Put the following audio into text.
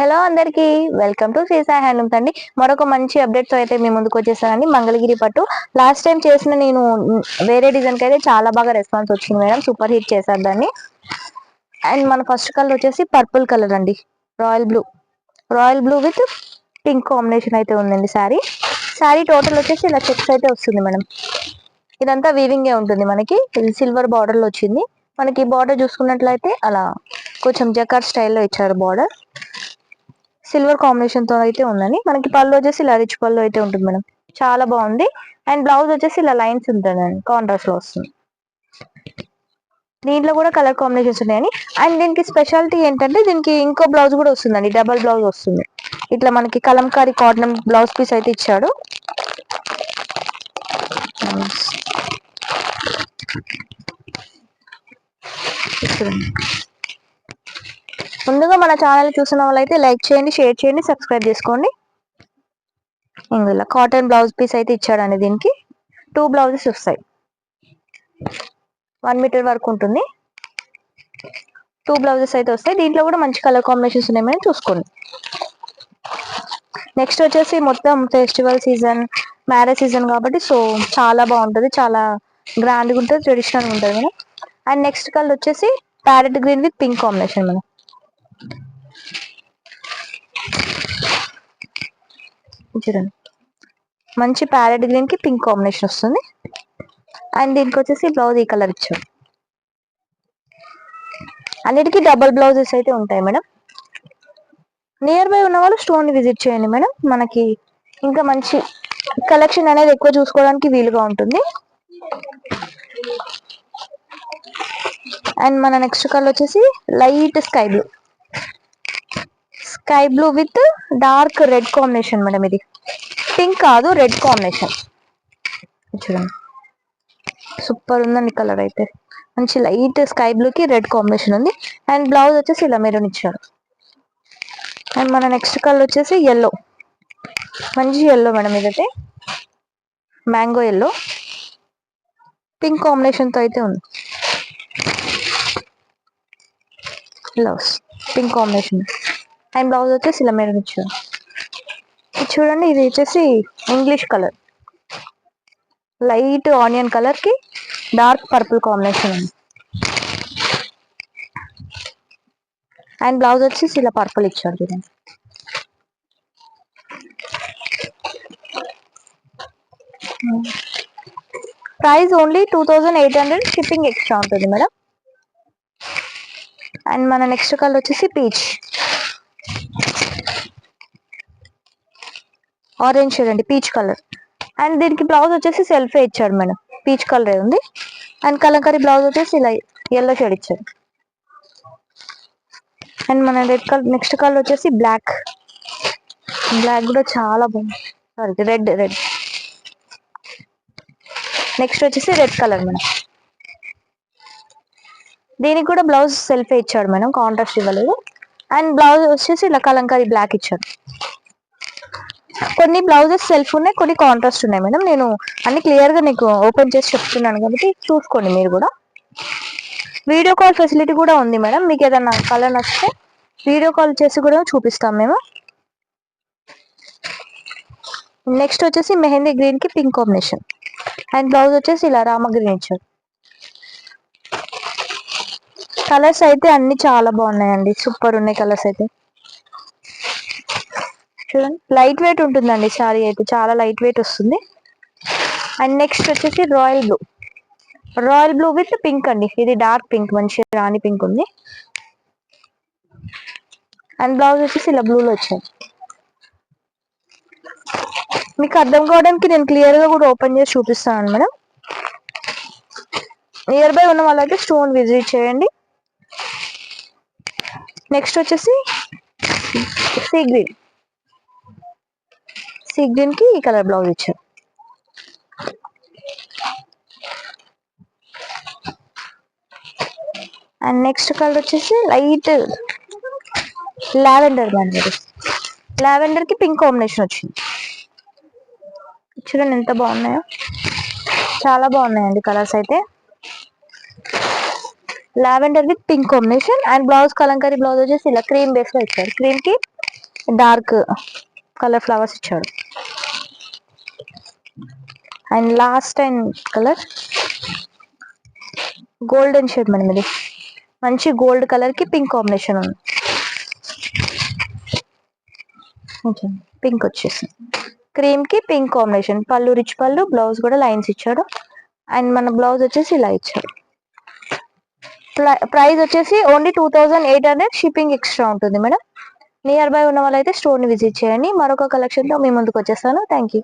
Hello అందరికి welcome to Shri Sai Handlooms అండి. మరొక మంచి అప్డేట్ తో అయితే మీ ముందుకు వచ్చేసానండి. మంగళగిరి పట్టు లాస్ట్ టైం చేసిన నేను వేరే డిజైన్ కి అయితే చాలా బాగా రెస్పాన్స్ వచ్చింది మేడం. సూపర్ హిట్ చేశారు దాన్ని. అండ్ మన ఫస్ట్ కలర్ వచ్చేసి పర్పుల్ కలర్ అండి. Royal blue royal blue with pink combination అయితే ఉందండి. శారీ టోటల్ వచ్చేసి ఇలా చెక్స్ అయితే వస్తుంది మేడం. ఇదంతా వీవింగే ఉంటుంది. మనకి సిల్వర్ బార్డర్ లో వచ్చింది. మనకి బార్డర్ చూసుకున్నట్లయితే అలా కొంచెం జకార్ స్టైల్లో ఇచ్చారు. బార్డర్ సిల్వర్ కాంబినేషన్ తో అయితే ఉందని. మనకి పళ్ళు వచ్చేసి ఇలా రిచ్ పళ్ళు అయితే ఉంటుంది మేడం. చాలా బాగుంది. అండ్ బ్లౌజ్ వచ్చేసి ఇలా లైన్స్ ఉంటుందండి, కాంట్రాస్ట్ లో వస్తుంది. దీంట్లో కూడా కలర్ కాంబినేషన్స్ ఉన్నాయని. అండ్ దీనికి స్పెషాలిటీ ఏంటంటే దీనికి ఇంకో బ్లౌజ్ కూడా వస్తుందండి. డబల్ బ్లౌజ్ వస్తుంది. ఇట్లా మనకి కలంకారీ కాటన్ బ్లౌజ్ పీస్ అయితే ఇచ్చాడు. ముందుగా మన ఛానల్ చూసిన వాళ్ళైతే లైక్ చేయండి, షేర్ చేయండి, సబ్స్క్రైబ్ చేసుకోండి. ఇందులో కాటన్ బ్లౌజ్ పీస్ అయితే ఇచ్చాడండి. దీనికి 2 బ్లౌజెస్ వస్తాయి. 1 మీటర్ వరకు ఉంటుంది. 2 బ్లౌజెస్ అయితే వస్తాయి. దీంట్లో కూడా మంచి కలర్ కాంబినేషన్స్ ఉన్నాయని చూసుకోండి. నెక్స్ట్ వచ్చేసి మొత్తం ఫెస్టివల్ సీజన్, మ్యారేజ్ సీజన్ కాబట్టి సో చాలా బాగుంటుంది. చాలా గ్రాండ్గా ఉంటుంది, ట్రెడిషనల్గా ఉంటుంది మేడం. అండ్ నెక్స్ట్ కలర్ వచ్చేసి parrot green with pink combination madam. చూడండి, మంచి ప్యారెట్ గ్రీన్ కి పింక్ కాంబినేషన్ వస్తుంది. అండ్ దీనికి వచ్చేసి బ్లౌజ్ ఈ కలర్ ఇచ్చాడు. అన్నిటికీ డబల్ బ్లౌజెస్ అయితే ఉంటాయి మేడం. నియర్ బై ఉన్న వాళ్ళు స్టోర్ ని విజిట్ చేయండి మేడం. మనకి ఇంకా మంచి కలెక్షన్ అనేది ఎక్కువ చూసుకోవడానికి వీలుగా ఉంటుంది. అండ్ మన నెక్స్ట్ కలర్ వచ్చేసి light sky blue with dark red combination madam. ఇది పింక్ కాదు, రెడ్ కాంబినేషన్. చూడండి, సూపర్ ఉందండి కలర్ అయితే. మంచి లైట్ స్కై బ్లూ కి రెడ్ కాంబినేషన్ ఉంది. అండ్ బ్లౌజ్ వచ్చేసి ఇలా మెరూన్ ఇచ్చారు. అండ్ మన నెక్స్ట్ కలర్ వచ్చేసి ఎల్లో, మంచి ఎల్లో మేడం. ఇదైతే మ్యాంగో ఎల్లో పింక్ కాంబినేషన్ తో అయితే ఉంది. Blouse pink combination and blouse వచ్చేసి ఇలా మెరూన్ ఇచ్చారు. చూడండి, ఇది వచ్చేసి English colour, light onion colour కి డార్క్ పర్పుల్ కాంబినేషన్ ఉంది. అండ్ బ్లౌజ్ వచ్చేసి ఇలా పర్పుల్ ఇచ్చాడు. చూడండి, ప్రైస్ ఓన్లీ 2800, షిప్పింగ్ ఎక్స్ట్రా ఉంటుంది మేడం. అండ్ మన నెక్స్ట్ కలర్ వచ్చేసి పీచ్ ఆరెంజ్ షేడ్ అండి, పీచ్ కలర్. అండ్ దీనికి బ్లౌజ్ వచ్చేసి సెల్ఫే ఇచ్చాడు మేడం. పీచ్ కలర్ ఉంది. అండ్ కలంకారీ బ్లౌజ్ వచ్చేసి ఇలా ఎల్లో షేడ్ ఇచ్చాడు. అండ్ మన రెడ్ కలర్ నెక్స్ట్ కలర్ వచ్చేసి బ్లాక్ కూడా చాలా బాగుంది. సారీ, రెడ్ నెక్స్ట్ వచ్చేసి రెడ్ కలర్ మేడం. దీనికి కూడా బ్లౌజ్ సెల్ఫే ఇచ్చాడు మేడం, కాంట్రాస్ట్ ఇవ్వలేదు. అండ్ బ్లౌజ్ వచ్చేసి ఇలా కలంకారీ బ్లాక్ ఇచ్చాడు. కొన్ని బ్లౌజెస్ సెల్ఫ్ ఉన్నాయి, కొన్ని కాంట్రాస్ట్ ఉన్నాయి మేడం. నేను అన్ని క్లియర్ గా నీకు ఓపెన్ చేసి చెప్తున్నాను కాబట్టి చూసుకోండి మీరు కూడా. వీడియో కాల్ ఫెసిలిటీ కూడా ఉంది మేడం. మీకు ఏదైనా కలర్ నచ్చితే వీడియో కాల్ చేసి కూడా చూపిస్తాం మేము. నెక్స్ట్ వచ్చేసి మెహందీ గ్రీన్ కి పింక్ కాంబినేషన్. అండ్ బ్లౌజ్ వచ్చేసి ఇలా రామ గ్రీన్ ఇచ్చాడు. కలర్స్ అయితే అన్ని చాలా బాగున్నాయండి, సూపర్ ఉన్నాయి కలర్స్ అయితే. చూడండి, లైట్ వెయిట్ ఉంటుందండి శారీ అయితే, చాలా లైట్ వెయిట్ వస్తుంది. అండ్ నెక్స్ట్ వచ్చేసి రాయల్ బ్లూ విత్ పింక్ అండి. ఇది డార్క్ పింక్, మంచి రాణి పింక్ ఉంది. అండ్ బ్లౌజ్ వచ్చేసి ఇలా బ్లూలో వచ్చాను. మీకు అర్థం కావడానికి నేను క్లియర్ గా కూడా ఓపెన్ చేసి చూపిస్తాను మేడం. నియర్ బై ఉన్న వాళ్ళైతే స్టోన్ విజిట్ చేయండి. నెక్స్ట్ వచ్చేసి సీ గ్రీన్ కి ఈ కలర్ బ్లౌజ్ ఇచ్చారు. అండ్ నెక్స్ట్ కలర్ వచ్చేసి లైట్ లావెండర్ అండి. లావెండర్ కి పింక్ కాంబినేషన్ వచ్చింది. చూడండి ఎంత బాగున్నాయో, చాలా బాగున్నాయండి కలర్స్ అయితే. Lavender with pink combination. And blouse Kalamkari blouse వచ్చేసి ఇలా క్రీమ్ బేస్ లో ఇచ్చారు. క్రీమ్ కి డార్క్ కలర్ ఫ్లవర్స్ ఇచ్చాడు. And last and colour golden shade madam, ఇది మంచి గోల్డ్ కలర్ కి పింక్ కాంబినేషన్ ఉంది. ఓకే, పింక్ వచ్చేసి క్రీమ్ కి పింక్ కాంబినేషన్, పళ్ళు రిచ్ పళ్ళు, బ్లౌజ్ కూడా లైన్స్ ఇచ్చాడు. అండ్ మన బ్లౌజ్ వచ్చేసి ఇలా ఇచ్చాడు. ప్రైస్ వచ్చేసి ఓన్లీ 2800, షిప్పింగ్ ఎక్స్ట్రా ఉంటుంది మేడం. నియర్ బై ఉన్న వాళ్ళైతే స్టోర్ ని విజిట్ చేయండి. మరొక కలెక్షన్ తో మీ ముందుకు వచ్చేస్తాను. Thank you.